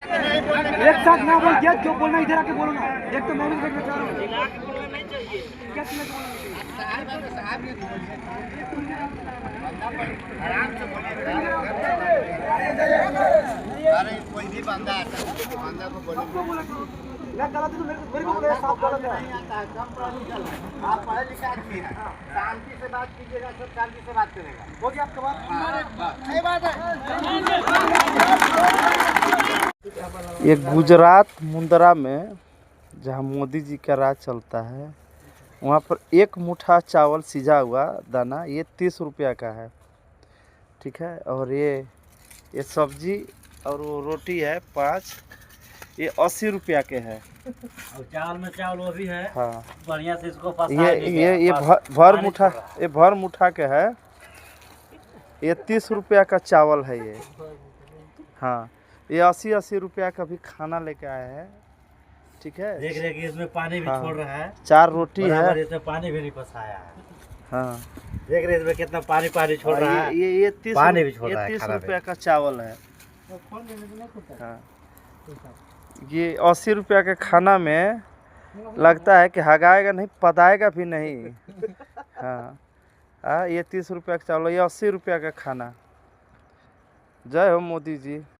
एक साथ ना बोल दिया, जो बोलना इधर आके बोलो ना। एक तो मैं भी देखना चाह रहा हूँ। क्या तुम्हें अरे कोई भी बंदा आता है, बंदा को बोले सबको बोला करो। मैं गलत हूँ तो मेरे को बोले साफ गलत है। कम प्रैक्टिकल है। आप पढ़े लिखे आदमी हैं, शांति से बात कीजिएगा, सब शांति से बात करेगा। हो गया आपका बात? सही बात है। ये गुजरात मुंद्रा में जहाँ मोदी जी का राज चलता है, वहाँ पर एक मुट्ठा चावल सिझा हुआ दाना ये 30 रुपया का है, ठीक है। और ये सब्जी और वो रोटी है 5, ये 80 रुपया के है। और चावल में चावल वो भी है, हाँ, बढ़िया से इसको फंसा ये भर मुट्ठा, ये भर मुट्ठा के है। ये 30 रुपया का चावल है ये। हाँ, ये 80 रुपया का भी खाना लेके आए हैं, ठीक है। देख रहे कि इसमें पानी भी हाँ, छोड़ रहा है, 4 रोटी है। इसमें पानी भी नहीं फंसाया है। हाँ, देख रहे इसमें कितना पानी छोड़ रहा है। ये 30 पानी भी छोड़ रहा है 30 खाना रुपया का चावल है। हाँ, ये 80 रुपया के खाना में लगता है कि हगाएगा नहीं, पदाएगा भी नहीं। हाँ, ये 30 रुपया का चावल, ये 80 रुपया का खाना। जय हो मोदी जी।